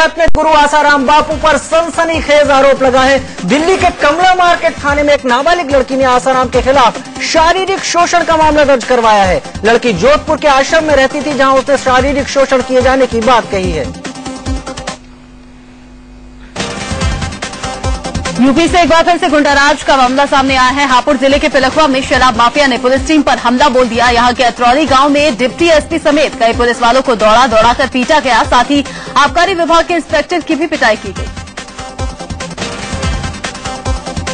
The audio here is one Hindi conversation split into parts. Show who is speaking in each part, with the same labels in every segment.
Speaker 1: में गुरु आसाराम बापू पर सनसनीखेज आरोप लगा है। दिल्ली के कमला मार्केट थाने में एक नाबालिग लड़की ने आसाराम के खिलाफ शारीरिक शोषण का मामला दर्ज करवाया है। लड़की जोधपुर के आश्रम में रहती थी, जहां उसने शारीरिक शोषण किए जाने की बात कही है।
Speaker 2: यूपी से एक बार फिर से गुंडाराज का मामला सामने आया है। हापुड़ जिले के पिलखवा में शराब माफिया ने पुलिस टीम पर हमला बोल दिया। यहां के अतरौली गांव में डिप्टी एसपी समेत कई पुलिस वालों को दौड़ा कर पीटा गया। साथ ही आबकारी विभाग के इंस्पेक्टर की भी पिटाई की गई।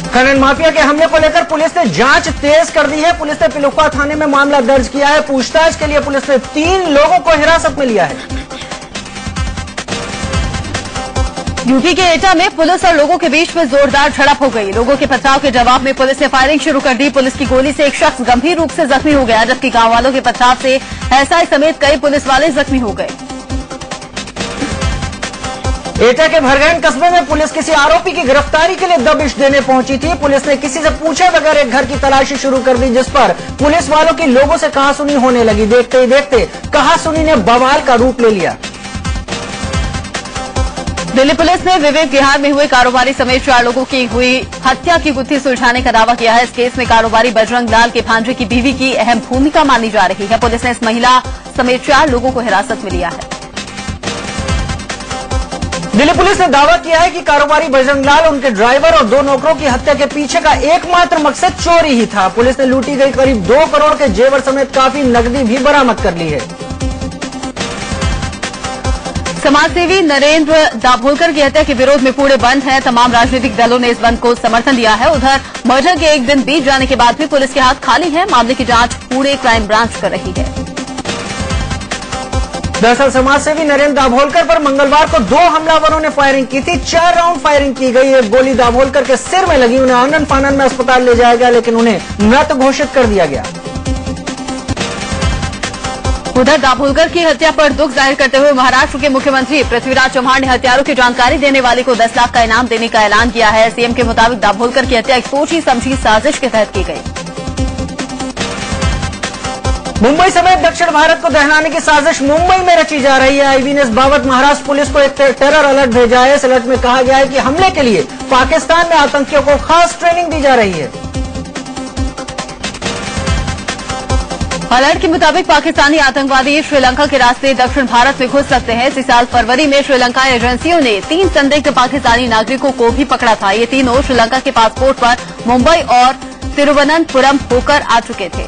Speaker 1: खनन माफिया के हमले को लेकर पुलिस ने जांच तेज कर दी है। पुलिस ने पिलखवा थाने में मामला दर्ज किया है। पूछताछ के लिए पुलिस ने 3 लोगों को हिरासत में लिया है।
Speaker 2: यूपी के एटा में पुलिस और लोगों के बीच में जोरदार झड़प हो गई। लोगों के पथराव के जवाब में पुलिस ने फायरिंग शुरू कर दी। पुलिस की गोली से एक शख्स गंभीर रूप से जख्मी हो गया, जबकि गांव वालों के पथराव से एसआई समेत कई पुलिस वाले जख्मी हो गए।
Speaker 1: एटा के भरगैन कस्बे में पुलिस किसी आरोपी की गिरफ्तारी के लिए दबिश देने पहुंची थी। पुलिस ने किसी से पूछे बगैर एक घर की तलाशी शुरू कर दी, जिस पर पुलिस वालों की लोगों से कहासुनी होने लगी। देखते ही देखते कहासुनी ने बवाल का रूप ले लिया।
Speaker 2: दिल्ली पुलिस ने विवेक विहार में हुए कारोबारी समेत 4 लोगों की हुई हत्या की गुत्थी सुलझाने का दावा किया है। इस केस में कारोबारी बजरंग लाल के भांजे की बीवी की अहम भूमिका मानी जा रही है। पुलिस ने इस महिला समेत 4 लोगों को हिरासत में लिया है।
Speaker 1: दिल्ली पुलिस ने दावा किया है कि कारोबारी बजरंग लाल, उनके ड्राइवर और 2 नौकरों की हत्या के पीछे का एकमात्र मकसद चोरी ही था। पुलिस ने लूटी गई करीब 2 करोड़ के जेवर समेत काफी नकदी भी बरामद कर ली है।
Speaker 2: समाजसेवी नरेंद्र दाभोलकर की हत्या के विरोध में पूरे बंद है। तमाम राजनीतिक दलों ने इस बंद को समर्थन दिया है। उधर मर्डर के एक दिन बीत जाने के बाद भी पुलिस के हाथ खाली है। मामले की जांच पूरे क्राइम ब्रांच कर रही है।
Speaker 1: दरअसल समाजसेवी नरेंद्र दाभोलकर पर मंगलवार को 2 हमलावरों ने फायरिंग की थी। 4 राउंड फायरिंग की गई। एक गोली दाभोलकर के सिर में लगी। उन्हें आनन फानन में अस्पताल ले जाया गया, लेकिन उन्हें मृत घोषित कर दिया गया।
Speaker 2: उधर दाभोलकर की हत्या पर दुख जाहिर करते हुए महाराष्ट्र के मुख्यमंत्री पृथ्वीराज चव्हाण ने हत्यारों की जानकारी देने वाले को 10 लाख का इनाम देने का ऐलान किया है। सीएम के मुताबिक दाभोलकर की हत्या एक सोची समझी साजिश के तहत की गई।
Speaker 1: मुंबई समेत दक्षिण भारत को दहनाने की साजिश मुंबई में रची जा रही है। आईबी ने इस बाबत महाराष्ट्र पुलिस को एक टेरर अलर्ट भेजा है। इस अलर्ट में कहा गया है कि हमले के लिए पाकिस्तान में आतंकियों को खास ट्रेनिंग दी जा रही है।
Speaker 2: अलर्ट के मुताबिक पाकिस्तानी आतंकवादी श्रीलंका के रास्ते दक्षिण भारत में घुस सकते हैं। इसी साल फरवरी में श्रीलंका एजेंसियों ने 3 संदिग्ध पाकिस्तानी नागरिकों को भी पकड़ा था। ये तीनों श्रीलंका के पासपोर्ट पर मुंबई और तिरुवनंतपुरम होकर आ चुके थे।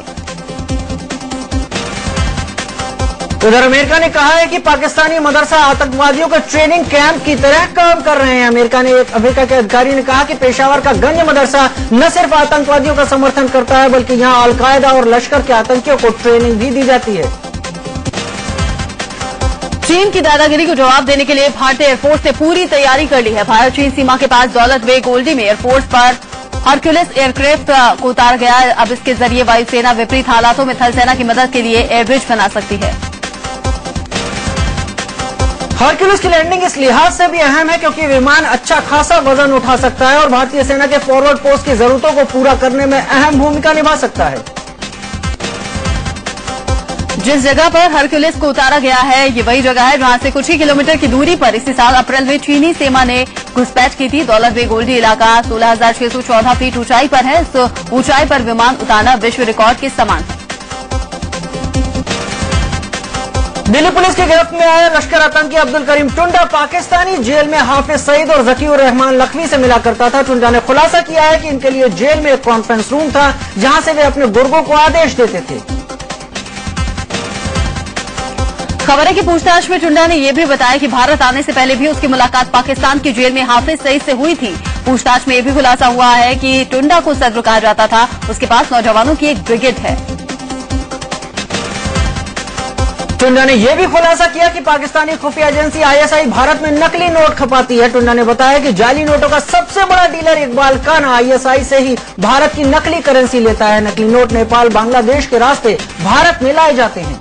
Speaker 1: उधर अमेरिका ने कहा है कि पाकिस्तानी मदरसा आतंकवादियों के ट्रेनिंग कैंप की तरह काम कर रहे हैं। अमेरिका के अधिकारी ने कहा कि पेशावर का गंज मदरसा न सिर्फ आतंकवादियों का समर्थन करता है, बल्कि यहां अलकायदा और लश्कर के आतंकियों को ट्रेनिंग भी दी जाती है।
Speaker 2: चीन की दादागिरी को जवाब देने के लिए भारतीय एयरफोर्स ने पूरी तैयारी कर ली है। भारत चीन सीमा के पास दौलत वे गोल्डी में एयरफोर्स पर हरक्यूलिस एयरक्राफ्ट को उतारा गया। अब इसके जरिए वायुसेना विपरीत हालातों में थल सेना की मदद के लिए एयरब्रिज बना सकती है।
Speaker 1: हरक्यूलिस की लैंडिंग इस लिहाज से भी अहम है क्योंकि विमान अच्छा खासा वजन उठा सकता है और भारतीय सेना के फॉरवर्ड पोस्ट की जरूरतों को पूरा करने में अहम भूमिका निभा सकता है।
Speaker 2: जिस जगह पर हरक्यूलिस को उतारा गया है, ये वही जगह है जहां से कुछ ही किलोमीटर की दूरी पर इसी साल अप्रैल में चीनी सेना ने घुसपैठ की थी। दौलत वे गोल्डी इलाका 16,614 फीट ऊंचाई पर है। इस ऊंचाई पर विमान उतारना विश्व रिकॉर्ड के समान है।
Speaker 1: दिल्ली पुलिस की गिरफ्त में आया लश्कर आतंकी अब्दुल करीम टुंडा पाकिस्तानी जेल में हाफिज सईद और जकीउर रहमान लखवी से मिला करता था। टुंडा ने खुलासा किया है कि इनके लिए जेल में एक कॉन्फ्रेंस रूम था, जहां से वे अपने गुर्गों को आदेश देते थे।
Speaker 2: खबर है कि पूछताछ में टुंडा ने यह भी बताया कि भारत आने से पहले भी उसकी मुलाकात पाकिस्तान की जेल में हाफिज सईद से हुई थी। पूछताछ में यह भी खुलासा हुआ है कि टुंडा को सदर कहा जाता था। उसके पास नौजवानों की एक ब्रिगेड है।
Speaker 1: टुंडा ने यह भी खुलासा किया कि पाकिस्तानी खुफिया एजेंसी आईएसआई भारत में नकली नोट खपाती है। टुंडा ने बताया कि जाली नोटों का सबसे बड़ा डीलर इकबाल खान आईएसआई से ही भारत की नकली करेंसी लेता है। नकली नोट नेपाल, बांग्लादेश के रास्ते भारत में लाए जाते हैं।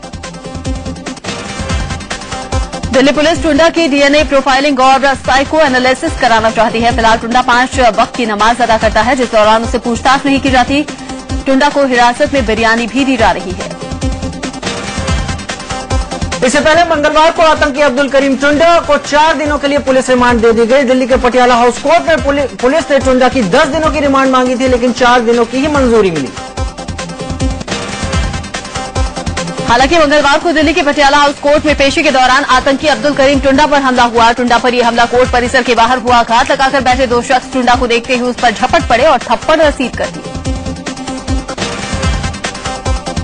Speaker 2: दिल्ली पुलिस टुंडा की डीएनए प्रोफाइलिंग और साइको एनालिसिस कराना चाहती है। फिलहाल टुंडा 5 वक्त की नमाज अदा करता है, जिस दौरान उससे पूछताछ नहीं की जाती। टुंडा को हिरासत में बिरयानी भी दी जा रही है।
Speaker 1: इससे पहले मंगलवार को आतंकी अब्दुल करीम टुंडा को 4 दिनों के लिए पुलिस रिमांड दे दी गई। दिल्ली के पटियाला हाउस कोर्ट में पुलिस ने टुंडा की 10 दिनों की रिमांड मांगी थी, लेकिन 4 दिनों की ही मंजूरी मिली।
Speaker 2: हालांकि मंगलवार को दिल्ली के पटियाला हाउस कोर्ट में पेशी के दौरान आतंकी अब्दुल करीम टुंडा पर हमला हुआ। टुंडा पर यह हमला कोर्ट परिसर के बाहर हुआ। घात लगाकर बैठे 2 शख्स टुंडा को देखते ही उस पर झपट पड़े और थप्पड़ रसीद कर दी।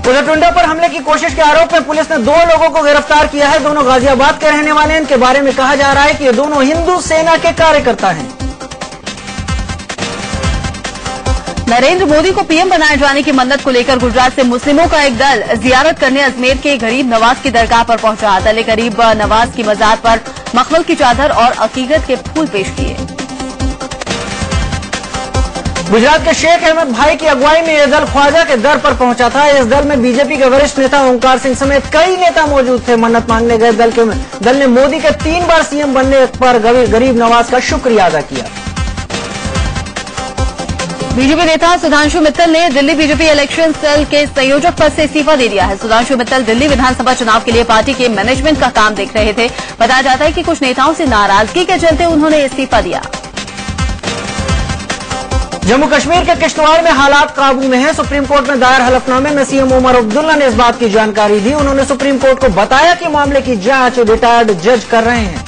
Speaker 1: उधर टुंडा पर हमले की कोशिश के आरोप में पुलिस ने 2 लोगों को गिरफ्तार किया है। दोनों गाजियाबाद के रहने वाले हैं। इनके बारे में कहा जा रहा है कि ये दोनों हिंदू सेना के कार्यकर्ता हैं।
Speaker 2: नरेंद्र मोदी को पीएम बनाए जाने की मन्नत को लेकर गुजरात से मुस्लिमों का एक दल जियारत करने अजमेर के गरीब नवाज की दरगाह पर पहुंचा। दल ने गरीब नवाज की मजार पर मखमल की चादर और अकीकत के फूल पेश किए।
Speaker 1: गुजरात के शेख अहमद भाई की अगुवाई में यह दल ख्वाजा के दर पर पहुंचा था। इस दल में बीजेपी के वरिष्ठ नेता ओंकार सिंह समेत कई नेता मौजूद थे। मन्नत मांगने गए दल ने मोदी के 3 बार सीएम बनने पर गरीब नवाज का शुक्रिया अदा किया।
Speaker 2: बीजेपी नेता सुधांशु मित्तल ने दिल्ली बीजेपी इलेक्शन सेल के संयोजक पद से इस्तीफा दे दिया है। सुधांशु मित्तल दिल्ली विधानसभा चुनाव के लिए पार्टी के मैनेजमेंट का काम देख रहे थे। बताया जाता है कि कुछ नेताओं से नाराजगी के चलते उन्होंने इस्तीफा दिया।
Speaker 1: जम्मू कश्मीर के किश्तवाड़ में हालात काबू में हैं। सुप्रीम कोर्ट में दायर हलफनामे में सीएम उमर अब्दुल्ला ने इस बात की जानकारी दी। उन्होंने सुप्रीम कोर्ट को बताया कि मामले की जांच रिटायर्ड जज कर रहे हैं।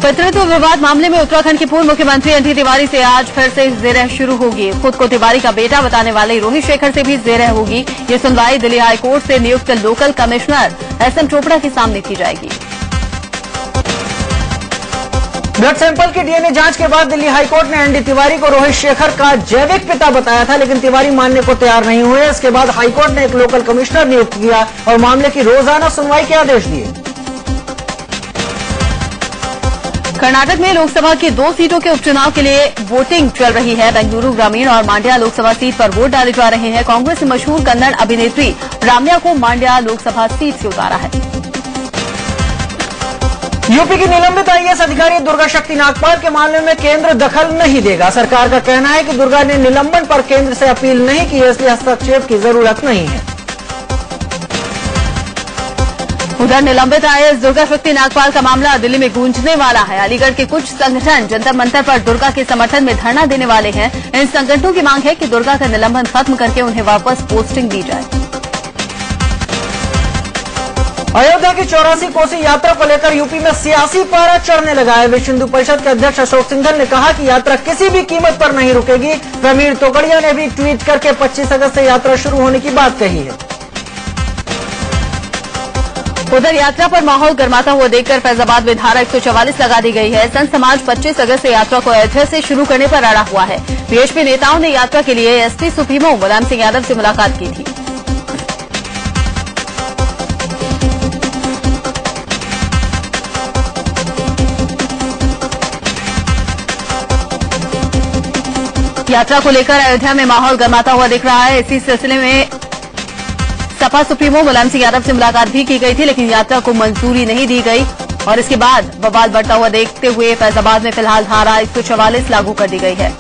Speaker 2: पितृत्व विवाद मामले में उत्तराखंड के पूर्व मुख्यमंत्री एनटी तिवारी से आज फिर से जेरह शुरू होगी। खुद को तिवारी का बेटा बताने वाले रोहित शेखर से भी जेरह होगी। ये सुनवाई दिल्ली हाईकोर्ट से नियुक्त लोकल कमिश्नर एसएम चोपड़ा के सामने की जाएगी।
Speaker 1: ब्लड सैंपल की डीएनए जांच के बाद दिल्ली हाईकोर्ट ने एनडी तिवारी को रोहित शेखर का जैविक पिता बताया था, लेकिन तिवारी मानने को तैयार नहीं हुए। इसके बाद हाईकोर्ट ने एक लोकल कमिश्नर नियुक्त किया और मामले की रोजाना सुनवाई के आदेश दिए।
Speaker 2: कर्नाटक में लोकसभा की 2 सीटों के उपचुनाव के लिए वोटिंग चल रही है। बेंगलुरु ग्रामीण और मांड्या लोकसभा सीट पर वोट डाले जा रहे हैं। कांग्रेस ने मशहूर कन्नड़ अभिनेत्री राम्या को मांड्या लोकसभा सीट से उतारा है।
Speaker 1: यूपी की निलंबित आईएएस अधिकारी दुर्गा शक्ति नागपाल के मामले में केंद्र दखल नहीं देगा। सरकार का कहना है कि दुर्गा ने निलंबन पर केंद्र से अपील नहीं की है, इसलिए हस्तक्षेप की जरूरत नहीं है।
Speaker 2: उधर निलंबित आईएएस दुर्गा शक्ति नागपाल का मामला दिल्ली में गूंजने वाला है। अलीगढ़ के कुछ संगठन जंतर मंतर पर दुर्गा के समर्थन में धरना देने वाले हैं। इन संगठनों की मांग है कि दुर्गा का निलंबन खत्म करके उन्हें वापस पोस्टिंग दी जाए।
Speaker 1: अयोध्या की 84 कोसी यात्रा को लेकर यूपी में सियासी पारा चढ़ने लगा है। विश्व हिंदू परिषद के अध्यक्ष अशोक सिंघल ने कहा कि यात्रा किसी भी कीमत पर नहीं रुकेगी। प्रवीण तोगड़िया ने भी ट्वीट करके 25 अगस्त से यात्रा शुरू होने की बात कही है।
Speaker 2: उधर यात्रा पर माहौल गर्माता हुआ देखकर फैजाबाद में धारा 144 लगा दी गई है। संत समाज 25 अगस्त से यात्रा को अयोध्या से शुरू करने पर अड़ा हुआ है। बीएसपी नेताओं ने यात्रा के लिए एसपी सुप्रीमो मुलायम सिंह यादव से मुलाकात की थी। यात्रा को लेकर अयोध्या में माहौल गर्माता हुआ दिख रहा है। इसी सिलसिले में सपा सुप्रीमो मुलायम सिंह यादव से मुलाकात भी की गई थी, लेकिन यात्रा को मंजूरी नहीं दी गई और इसके बाद बवाल बढ़ता हुआ देखते हुए फैजाबाद में फिलहाल धारा 144 लागू कर दी गई है।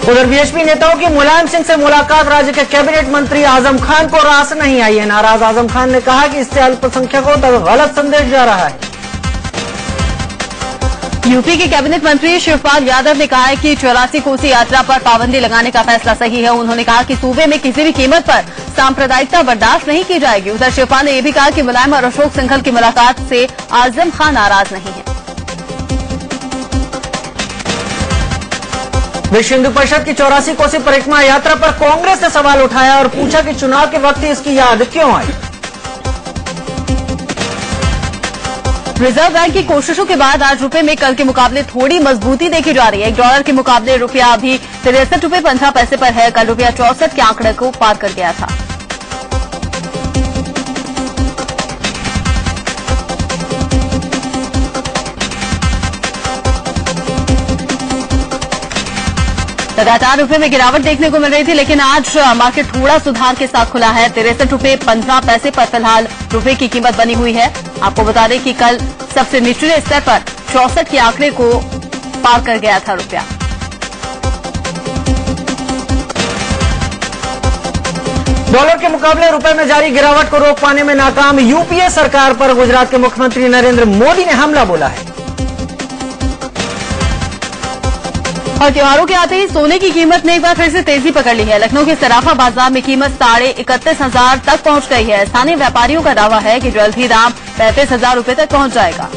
Speaker 1: उधर बीएसपी नेताओं की मुलायम सिंह से मुलाकात राज्य के कैबिनेट मंत्री आजम खान को रास नहीं आई है। नाराज आजम खान ने कहा कि इससे अल्पसंख्यकों तक गलत संदेश जा रहा है।
Speaker 2: यूपी के कैबिनेट मंत्री शिवपाल यादव ने कहा है कि 84 कोसी यात्रा पर पाबंदी लगाने का फैसला सही है। उन्होंने कहा कि सूबे में किसी भी कीमत पर सांप्रदायिकता बर्दाश्त नहीं की जाएगी। उधर शिवपाल ने यह भी कहा कि मुलायम और अशोक सिंघल की मुलाकात से आजम खान नाराज नहीं है।
Speaker 1: विश्व हिंदू परिषद की 84 कोसी परिक्रमा यात्रा पर कांग्रेस ने सवाल उठाया और पूछा कि चुनाव के वक्त इसकी याद क्यों आई।
Speaker 2: रिजर्व बैंक की कोशिशों के बाद आज रुपए में कल के मुकाबले थोड़ी मजबूती देखी जा रही है। $1 के मुकाबले रुपया अभी 63 रुपये 15 पैसे पर है। कल रुपया 64 के आंकड़े को पार कर गया था। लगातार रुपए में गिरावट देखने को मिल रही थी, लेकिन आज मार्केट थोड़ा सुधार के साथ खुला है। 63 रुपये 15 पैसे पर फिलहाल रुपए की कीमत बनी हुई है। आपको बता दें कि कल सबसे निचले स्तर पर 64 के आंकड़े को पार कर गया था रुपया।
Speaker 1: डॉलर के मुकाबले रुपए में जारी गिरावट को रोक पाने में नाकाम यूपीए सरकार पर गुजरात के मुख्यमंत्री नरेंद्र मोदी ने हमला बोला है।
Speaker 2: और त्योहारों के आते ही सोने की कीमत ने एक बार फिर से तेजी पकड़ ली है। लखनऊ के सराफा बाजार में कीमत 31,500 तक पहुंच गई है। स्थानीय व्यापारियों का दावा है कि जल्द ही दाम 35,000 रुपए तक पहुंच जाएगा।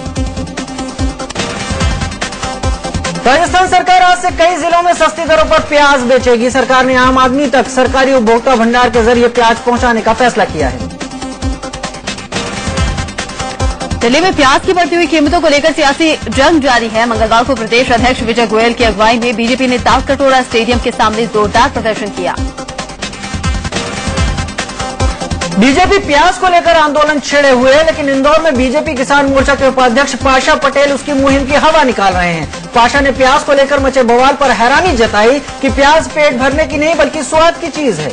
Speaker 1: राजस्थान सरकार आज से कई जिलों में सस्ती दरों पर प्याज बेचेगी। सरकार ने आम आदमी तक सरकारी उपभोक्ता भंडार के जरिए प्याज पहुंचाने का फैसला किया है।
Speaker 2: दिल्ली में प्याज की बढ़ती हुई कीमतों को लेकर सियासी जंग जारी है। मंगलवार को प्रदेश अध्यक्ष विजय गोयल की अगुवाई में बीजेपी ने तालकटोरा स्टेडियम के सामने जोरदार प्रदर्शन किया।
Speaker 1: बीजेपी प्याज को लेकर आंदोलन छेड़े हुए है, लेकिन इंदौर में बीजेपी किसान मोर्चा के उपाध्यक्ष पाशा पटेल उसकी मुहिम की हवा निकाल रहे हैं। पाशा ने प्याज को लेकर मचे बवाल पर हैरानी जताई कि प्याज पेट भरने की नहीं बल्कि स्वाद की चीज है।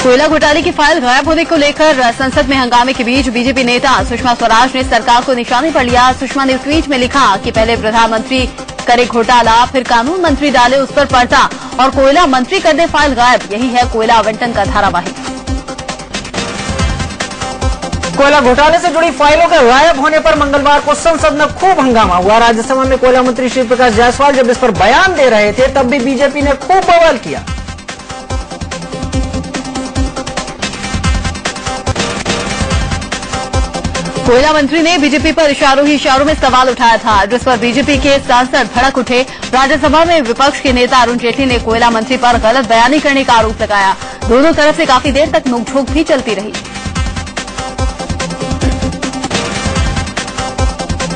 Speaker 2: कोयला घोटाले की फाइल गायब होने को लेकर संसद में हंगामे के बीच बीजेपी नेता सुषमा स्वराज ने सरकार को निशाने पर लिया। सुषमा ने ट्वीट में लिखा कि पहले प्रधानमंत्री करे घोटाला, फिर कानून मंत्री डाले उस पर पर्दा और कोयला मंत्री कर दे फाइल गायब। यही है कोयला आवंटन का धारावाहिक।
Speaker 1: कोयला घोटाले से जुड़ी फाइलों के गायब होने पर मंगलवार को संसद में खूब हंगामा हुआ। राज्यसभा में कोयला मंत्री श्री प्रकाश जायसवाल जब इस पर बयान दे रहे थे तब भी बीजेपी ने खूब बवाल किया।
Speaker 2: कोयला मंत्री ने बीजेपी पर इशारों ही इशारों में सवाल उठाया था, जिस पर बीजेपी के सांसद भड़क उठे। राज्यसभा में विपक्ष के नेता अरुण जेटली ने कोयला मंत्री पर गलत बयानी करने का आरोप लगाया। दोनों तरफ से काफी देर तक नोकझोंक भी चलती रही।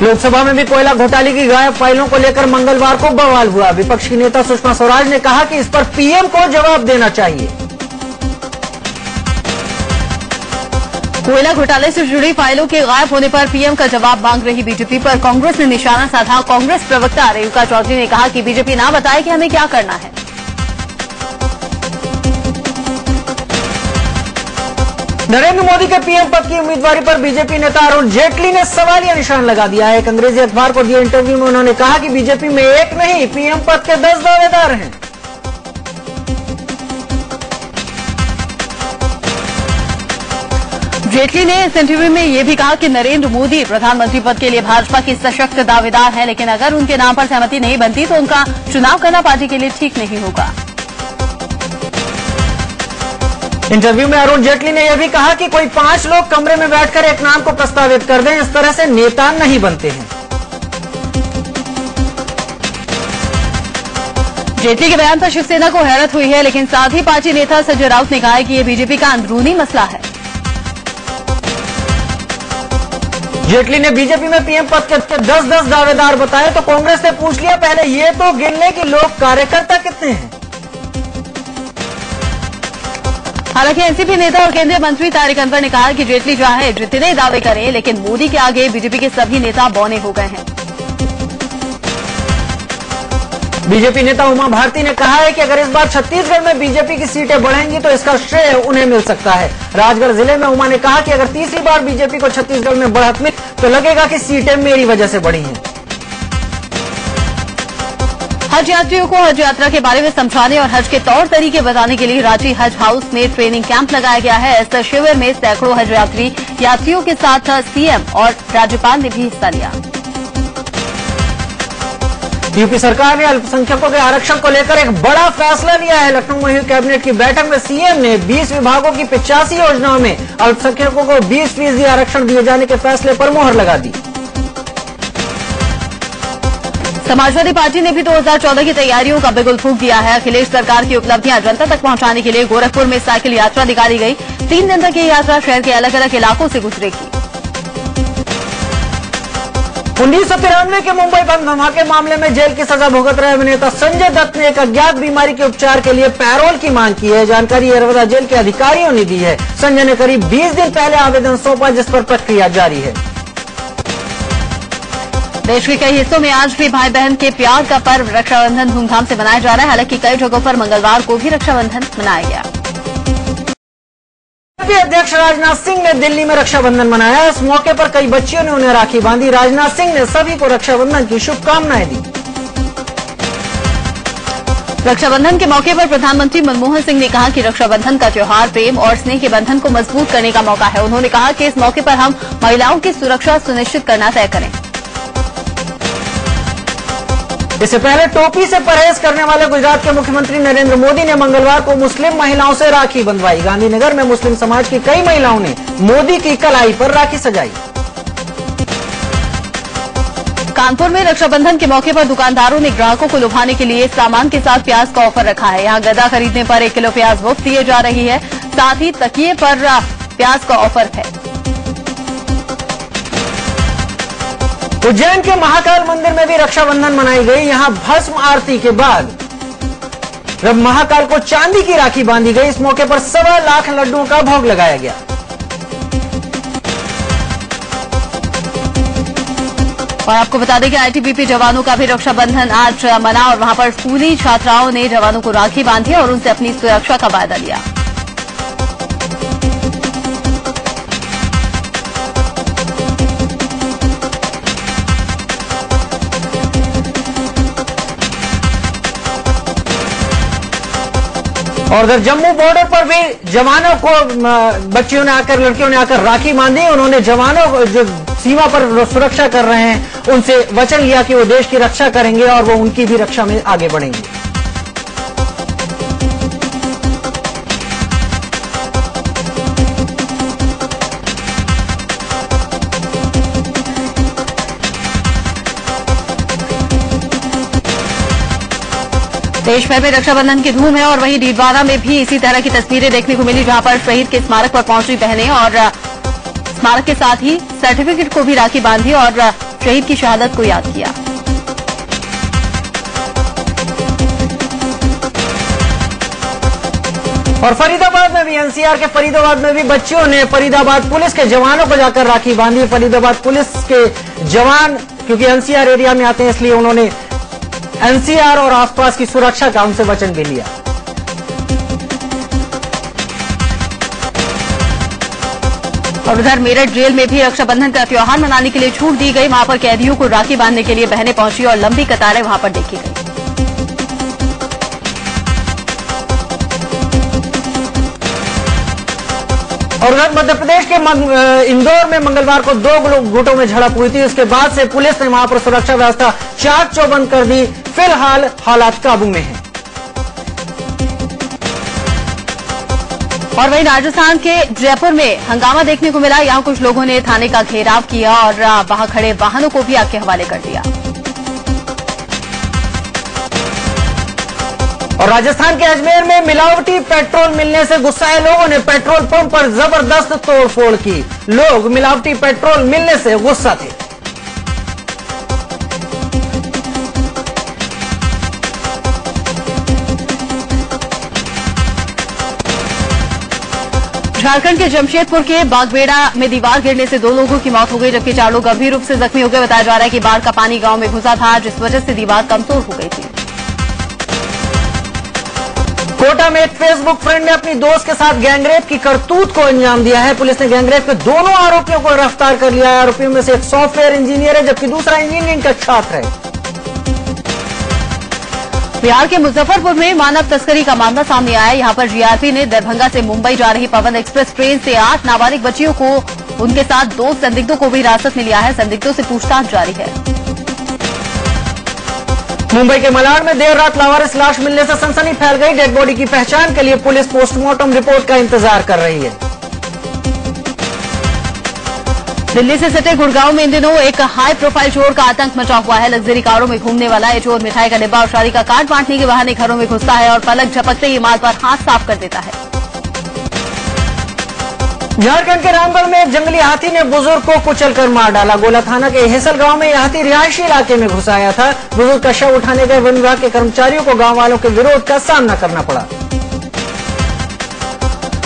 Speaker 1: लोकसभा में भी कोयला घोटाले की गायब फाइलों को लेकर मंगलवार को बवाल हुआ। विपक्ष की नेता सुषमा स्वराज ने कहा कि इस पर पीएम को जवाब देना चाहिए।
Speaker 2: कोयला घोटाले से जुड़ी फाइलों के गायब होने पर पीएम का जवाब मांग रही बीजेपी पर कांग्रेस ने निशाना साधा। कांग्रेस प्रवक्ता रेणुका चौधरी ने कहा कि बीजेपी ना बताए कि हमें क्या करना है।
Speaker 1: नरेंद्र मोदी के पीएम पद की उम्मीदवारी पर बीजेपी नेता अरुण जेटली ने सवालिया निशान लगा दिया है। एक अंग्रेजी अखबार को दिए इंटरव्यू में उन्होंने कहा कि बीजेपी में एक नहीं पीएम पद के 10 दावेदार हैं।
Speaker 2: जेटली ने इस इंटरव्यू में यह भी कहा कि नरेंद्र मोदी प्रधानमंत्री पद के लिए भाजपा की सशक्त दावेदार हैं, लेकिन अगर उनके नाम पर सहमति नहीं बनती तो उनका चुनाव करना पार्टी के लिए ठीक नहीं होगा।
Speaker 1: इंटरव्यू में अरुण जेटली ने यह भी कहा कि कोई 5 लोग कमरे में बैठकर एक नाम को प्रस्तावित कर दें, इस तरह से नेता नहीं बनते हैं।
Speaker 2: जेटली के बयान पर शिवसेना को हैरत हुई है, लेकिन साथ ही पार्टी नेता संजय राउत ने कहा है कि यह बीजेपी का अंदरूनी मसला है।
Speaker 1: जेटली ने बीजेपी में पीएम पद के 10 दावेदार बताए तो कांग्रेस ने पूछ लिया पहले ये तो गिन ले कि लोग कार्यकर्ता कितने हैं।
Speaker 2: हालांकि एनसीपी नेता और केंद्रीय मंत्री तारिक अनवर ने कहा कि जेटली चाहे जितने दावे करें, लेकिन मोदी के आगे बीजेपी के सभी नेता बौने हो गए हैं।
Speaker 1: बीजेपी नेता उमा भारती ने कहा है कि अगर इस बार छत्तीसगढ़ में बीजेपी की सीटें बढ़ेंगी तो इसका श्रेय उन्हें मिल सकता है। राजगढ़ जिले में उमा ने कहा कि अगर तीसरी बार बीजेपी को छत्तीसगढ़ में बढ़त मिली तो लगेगा कि सीटें मेरी वजह से बढ़ी हैं।
Speaker 2: हज यात्रियों को हज यात्रा के बारे में समझाने और हज के तौर तरीके बताने के लिए रांची हज हाउस में ट्रेनिंग कैंप लगाया गया है। इस शिविर में सैकड़ों हज यात्रियों के साथ सीएम और राज्यपाल ने भी हिस्सा लिया।
Speaker 1: यूपी सरकार ने अल्पसंख्यकों के आरक्षण को लेकर एक बड़ा फैसला लिया है। लखनऊ में हुई कैबिनेट की बैठक में सीएम ने 20 विभागों की 85 योजनाओं में अल्पसंख्यकों को 20% आरक्षण दिए जाने के फैसले पर मोहर लगा दी।
Speaker 2: समाजवादी पार्टी ने भी 2014 की तैयारियों का बिगुल फूंक दिया है। अखिलेश सरकार की उपलब्धियां जनता तक पहुंचाने के लिए गोरखपुर में साइकिल यात्रा निकाली गई। 3 दिन तक ये यात्रा शहर के अलग अलग इलाकों से गुजरेगी।
Speaker 1: 1993 के मुंबई बम धमाके मामले में जेल की सजा भुगत रहे अभिनेता संजय दत्त ने एक अज्ञात बीमारी के उपचार के लिए पैरोल की मांग की है। जानकारी एरवदा जेल के अधिकारियों ने दी है। संजय ने करीब 20 दिन पहले आवेदन सौंपा, जिस पर प्रक्रिया जारी है।
Speaker 2: देश के कई हिस्सों में आज भी भाई बहन के प्यार का पर्व रक्षाबंधन धूमधाम से मनाया जा रहा है। हालांकि कई जगहों पर मंगलवार को भी रक्षाबंधन मनाया गया।
Speaker 1: बीजेपी अध्यक्ष राजनाथ सिंह ने दिल्ली में रक्षाबंधन मनाया। इस मौके पर कई बच्चियों ने उन्हें राखी बांधी। राजनाथ सिंह ने सभी को रक्षाबंधन की शुभकामनाएं दी।
Speaker 2: रक्षाबंधन के मौके पर प्रधानमंत्री मनमोहन सिंह ने कहा कि रक्षाबंधन का त्योहार प्रेम और स्नेह के बंधन को मजबूत करने का मौका है। उन्होंने कहा कि इस मौके पर हम महिलाओं की सुरक्षा सुनिश्चित करना तय करें।
Speaker 1: इससे पहले टोपी से परहेज करने वाले गुजरात के मुख्यमंत्री नरेंद्र मोदी ने मंगलवार को मुस्लिम महिलाओं से राखी बंधवाई। गांधीनगर में मुस्लिम समाज की कई महिलाओं ने मोदी की कलाई पर राखी सजाई।
Speaker 2: कानपुर में रक्षाबंधन के मौके पर दुकानदारों ने ग्राहकों को लुभाने के लिए सामान के साथ प्याज का ऑफर रखा है। यहाँ गदा खरीदने पर 1 किलो प्याज मुफ्त दिए जा रही है। साथ ही तकिए पर प्याज का ऑफर है।
Speaker 1: उज्जैन के महाकाल मंदिर में भी रक्षाबंधन मनाई गई। यहां भस्म आरती के बाद जब महाकाल को चांदी की राखी बांधी गई। इस मौके पर 1.25 लाख लड्डुओं का भोग लगाया गया।
Speaker 2: और आपको बता दें कि आईटीबीपी जवानों का भी रक्षाबंधन आज मना और वहां पर स्कूली छात्राओं ने जवानों को राखी बांधी और उनसे अपनी सुरक्षा का वायदा लिया।
Speaker 1: और उधर जम्मू बॉर्डर पर भी जवानों को बच्चियों ने आकर लड़कियों ने आकर राखी बांधी। उन्होंने जवानों को जो सीमा पर सुरक्षा कर रहे हैं उनसे वचन लिया कि वो देश की रक्षा करेंगे और वो उनकी भी रक्षा में आगे बढ़ेंगे।
Speaker 2: देश भर में रक्षाबंधन की धूम है और वहीं डीडवाना में भी इसी तरह की तस्वीरें देखने को मिली, जहां पर शहीद के स्मारक पर पहुंची बहनें और स्मारक के साथ ही सर्टिफिकेट को भी राखी बांधी और शहीद की शहादत को याद किया।
Speaker 1: और फरीदाबाद में भी एनसीआर के फरीदाबाद में भी बच्चियों ने फरीदाबाद पुलिस के जवानों को जाकर राखी बांधी। फरीदाबाद पुलिस के जवान क्योंकि एनसीआर एरिया में आते हैं इसलिए उन्होंने एनसीआर और आसपास की सुरक्षा का उनसे वचन भी लिया।
Speaker 2: और उधर मेरठ जेल में भी रक्षाबंधन का त्योहार मनाने के लिए छूट दी गई। वहां पर कैदियों को राखी बांधने के लिए बहनें पहुंची और लंबी कतारें वहां पर देखी गई।
Speaker 1: और उधर मध्य प्रदेश के इंदौर में मंगलवार को 2 गुटों में झड़प हुई थी। उसके बाद से पुलिस ने वहां पर सुरक्षा व्यवस्था चाक चौबंद कर दी। फिलहाल हालात काबू में हैं।
Speaker 2: और वहीं राजस्थान के जयपुर में हंगामा देखने को मिला। यहां कुछ लोगों ने थाने का घेराव किया और वहां खड़े वाहनों को भी आग के हवाले कर दिया।
Speaker 1: और राजस्थान के अजमेर में मिलावटी पेट्रोल मिलने से गुस्साए लोगों ने पेट्रोल पंप पर जबरदस्त तोड़फोड़ की। लोग मिलावटी पेट्रोल मिलने से गुस्सा थे।
Speaker 2: झारखंड के जमशेदपुर के बागबेड़ा में दीवार गिरने से 2 लोगों की मौत हो गई, जबकि 4 लोग गंभीर रूप से जख्मी हो गए। बताया जा रहा है कि बाढ़ का पानी गांव में घुसा था, जिस वजह से दीवार कमजोर हो गई थी।
Speaker 1: कोटा में एक फेसबुक फ्रेंड ने अपनी दोस्त के साथ गैंगरेप की करतूत को अंजाम दिया है। पुलिस ने गैंगरेप के दोनों आरोपियों को गिरफ्तार कर लिया है। आरोपियों में से एक सॉफ्टवेयर इंजीनियर है जबकि दूसरा इंजीनियरिंग का छात्र है।
Speaker 2: बिहार के मुजफ्फरपुर में मानव तस्करी का मामला सामने आया है। यहां पर जीआरपी ने दरभंगा से मुंबई जा रही पवन एक्सप्रेस ट्रेन से 8 नाबालिग बच्चियों को उनके साथ 2 संदिग्धों को भी हिरासत में लिया है। संदिग्धों से पूछताछ जारी है।
Speaker 1: मुंबई के मलाड में देर रात लावारिस लाश मिलने से सनसनी फैल गई। डेड बॉडी की पहचान के लिए पुलिस पोस्टमार्टम रिपोर्ट का इंतजार कर रही है।
Speaker 2: दिल्ली से सटे गुड़गांव में इन दिनों एक हाई प्रोफाइल चोर का आतंक मचा हुआ है। लग्जरी कारों में घूमने वाला ये चोर मिठाई का डिब्बा और शादी का कार्ड बांटने के बहाने घरों में घुसता है और पलक झपकते ही माल पर हाथ साफ कर देता है।
Speaker 1: झारखंड के रामगढ़ में एक जंगली हाथी ने बुजुर्ग को कुचलकर मार डाला। गोला थाना के हेसल गांव में यह हाथी रिहायशी इलाके में घुस आया था। बुजुर्ग का शव उठाने गए वन विभाग के कर्मचारियों को गांव वालों के विरोध का सामना करना पड़ा।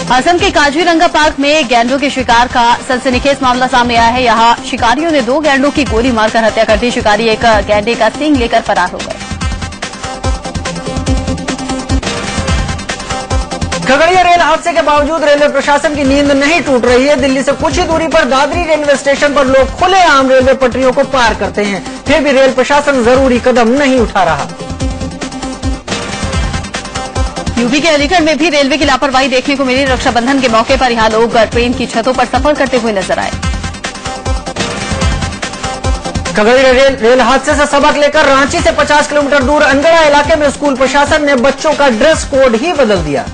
Speaker 2: असम के काजीरंगा पार्क में गैंडों के शिकार का सनसनीखेज मामला सामने आया है। यहां शिकारियों ने 2 गैंडों की गोली मारकर हत्या कर दी। शिकारी एक गैंडे का सींग लेकर फरार हो गए।
Speaker 1: खगड़िया रेल हादसे के बावजूद रेलवे प्रशासन की नींद नहीं टूट रही है। दिल्ली से कुछ ही दूरी पर दादरी रेलवे स्टेशन पर लोग खुलेआम रेलवे पटरियों को पार करते हैं, फिर भी रेल प्रशासन जरूरी कदम नहीं उठा रहा।
Speaker 2: यूपी के अलीगढ़ में भी रेलवे की लापरवाही देखने को मिली। रक्षाबंधन के मौके पर यहां लोग ट्रेन की छतों पर सफर करते हुए नजर आए।
Speaker 1: खगड़िया रेल हादसे से सबक लेकर रांची से 50 किलोमीटर दूर अंगड़ा इलाके में स्कूल प्रशासन ने बच्चों का ड्रेस कोड ही बदल दिया।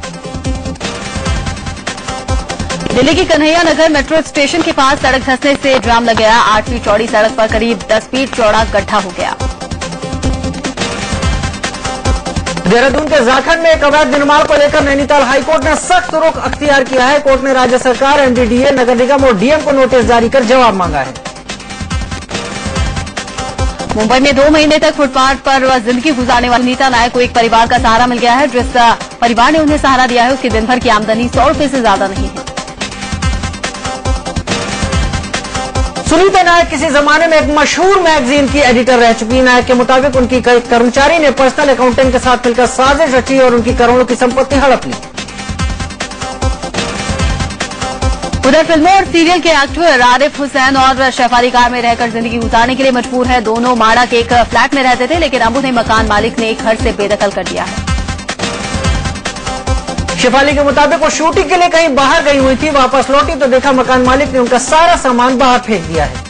Speaker 2: दिल्ली की कन्हैया नगर मेट्रो स्टेशन के पास सड़क धंसने से जाम लग गया। 8 फीट चौड़ी सड़क पर करीब 10 फीट चौड़ा गड्ढा हो गया।
Speaker 1: देहरादून के झारखंड में एक अवैध निर्माण को लेकर नैनीताल हाईकोर्ट ने सख्त रुख अख्तियार किया है। कोर्ट ने राज्य सरकार, एमडीडीए, नगर निगम और डीएम को नोटिस जारी कर जवाब मांगा है।
Speaker 2: मुंबई में 2 महीने तक फुटपाथ पर जिंदगी गुजारने वाली नीता नायक को एक परिवार का सहारा मिल गया है। जिस परिवार ने उन्हें सहारा दिया है उसकी दिन भर की आमदनी 100 रुपए से ज्यादा नहीं है।
Speaker 1: सुनीता नायक किसी जमाने में एक मशहूर मैगजीन की एडिटर रह चुकी। नायक के मुताबिक उनकी कर्मचारी ने पर्सनल अकाउंटेंट के साथ मिलकर साजिश रची और उनकी करोड़ों की संपत्ति हड़प ली।
Speaker 2: उधर फिल्मों और सीरियल के एक्टर आरिफ हुसैन और शेफाली कार में रहकर जिंदगी गुजारने के लिए मजबूर है। दोनों माड़ा के एक फ्लैट में रहते थे, लेकिन अब उन्हें मकान मालिक ने घर से बेदखल कर दिया है।
Speaker 1: शेफाली के मुताबिक वो शूटिंग के लिए कहीं बाहर गई हुई थी, वापस लौटी तो देखा मकान मालिक ने उनका सारा सामान बाहर फेंक दिया है।